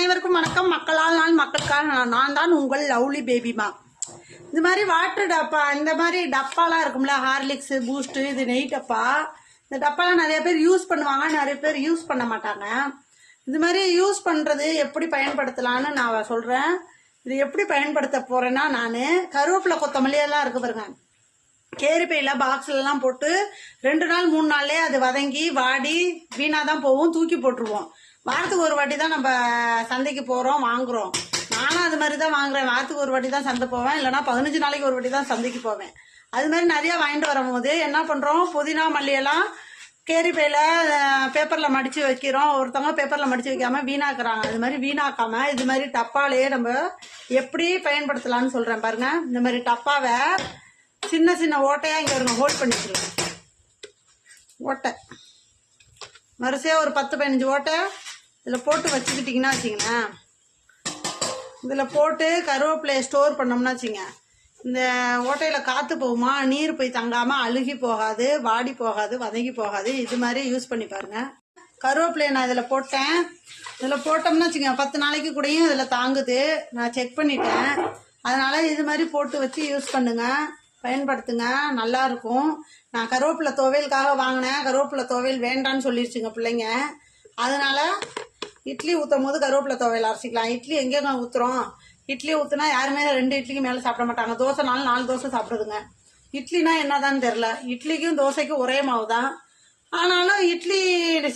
அனைவருக்கும் வணக்கம். மக்களால் நான் மக்களுக்காக நான் தான் உங்கள் லவ்லி பேபிமா. இந்த மாதிரி வாட்டர் டப்பா, இந்த மாதிரி டப்பாலாம் இருக்கும்ல, ஹார்லிக்ஸு பூஸ்ட்டு, இது நெய் டப்பா. இந்த டப்பாலாம் நிறைய பேர் யூஸ் பண்ணுவாங்க, நிறைய பேர் யூஸ் பண்ண மாட்டாங்க. இது மாதிரி யூஸ் பண்ணுறது எப்படி பயன்படுத்தலான்னு நான் சொல்கிறேன். இது எப்படி பயன்படுத்த போகிறேன்னா, நான் கருவேப்பிலை கொத்தமல்லியெல்லாம் இருக்குது பாருங்க, கேரிப்பையில் பாக்ஸ்லலாம் போட்டு 2 நாள் 3 நாள்லேயே அது வதங்கி வாடி வீணாக தான் போகும், தூக்கி போட்டுருவோம். வாரத்துக்கு ஒரு வாட்டி தான் நம்ம சந்தைக்கு போகிறோம், வாங்குகிறோம். நானும் அது மாதிரி தான் வாங்குறேன். வாரத்துக்கு ஒரு வாட்டி தான் சந்தை போவேன், இல்லைனா 15 நாளைக்கு ஒரு வாட்டி தான் சந்தைக்கு போவேன். அது மாதிரி நிறையா வாங்கிட்டு வரும்போது என்ன பண்ணுறோம், புதினா மல்லியெல்லாம் கேரிப்பையில் பேப்பரில் மடித்து வைக்கிறோம். ஒருத்தவங்க பேப்பரில் மடித்து வைக்காமல் வீணாக்குறாங்க. அது மாதிரி வீணாக்காமல் இது மாதிரி டப்பாலேயே நம்ம எப்படி பயன்படுத்தலான்னு சொல்கிறேன் பாருங்கள். இந்த மாதிரி டப்பாவை சின்ன சின்ன ஓட்டையாக இங்கே இருங்க ஹோல்ட் பண்ணிக்கிறோம். ஓட்டை வரிசையாக ஒரு 10-15 ஓட்டை இதில் போட்டு வச்சுக்கிட்டிங்கன்னா வச்சிங்களேன். இதில் போட்டு கருவேப்பிலையை ஸ்டோர் பண்ணோம்னா வச்சுங்க, இந்த ஓட்டையில் காற்று போகுமா, நீர் போய் தங்காமல் அழுகி போகாது, வாடி போகாது, வதங்கி போகாது. இது மாதிரி யூஸ் பண்ணி பாருங்கள். கருவேப்பிலையை நான் இதில் போட்டேன். இதில் போட்டோம்னா வச்சுங்க 10 நாளைக்கு கூடயும் இதில் தாங்குது. நான் செக் பண்ணிட்டேன். அதனால் இது மாதிரி போட்டு வச்சு யூஸ் பண்ணுங்கள், பயன்படுத்துங்க, நல்லாயிருக்கும். நான் கருவேப்பிலை துவையலுக்காக வாங்கினேன். கருவேப்பிலை துவையல் வேண்டான்னு சொல்லிடுச்சுங்க பிள்ளைங்க. அதனால் இட்லி ஊற்றும் போது கருவேப்பிலை துவையல் அரைச்சிக்கலாம். இட்லி எங்கேங்க ஊற்றுறோம்? இட்லி ஊற்றுனா யாருமே 2 இட்லிக்கு மேலே சாப்பிட மாட்டாங்க. தோசை 4 தோசை சாப்பிடுதுங்க. இட்லினா என்னதான்னு தெரில. இட்லிக்கும் தோசைக்கும் ஒரே மாவு தான். ஆனாலும் இட்லி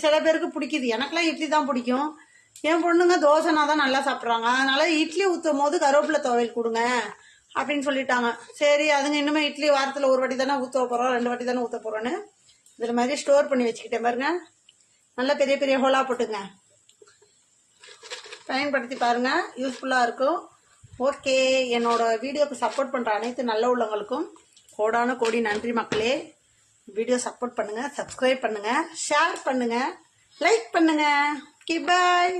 சில பேருக்கு பிடிக்குது. எனக்கெல்லாம் இட்லி தான் பிடிக்கும். என் பொண்ணுங்க தோசைனா தான் நல்லா சாப்பிட்றாங்க. அதனால் இட்லி ஊற்றும் போது கருவேப்பிலை துவையல் கொடுங்க அப்படின்னு சொல்லிட்டாங்க. சரி, அதுங்க இன்னுமே இட்லி வாரத்தில் ஒரு வாட்டி தானே ஊற்ற போகிறோம், 2 வாட்டி தானே ஊற்ற போகிறோன்னு இதில் மாதிரி ஸ்டோர் பண்ணி வச்சுக்கிட்டேன் பாருங்க. நல்லா பெரிய பெரிய ஹோலாக போட்டுங்க, பயன்படுத்தி பாருங்கள், யூஸ்ஃபுல்லாக இருக்கும். ஓகே, என்னோட வீடியோக்கு சப்போர்ட் பண்ணுற அனைத்து நல்ல உள்ளவங்களுக்கும் கோடான கோடி நன்றி மக்களே. வீடியோ சப்போர்ட் பண்ணுங்கள், சப்ஸ்கிரைப் பண்ணுங்கள், ஷேர் பண்ணுங்கள், லைக் பண்ணுங்கள். ஓகே, பாய்.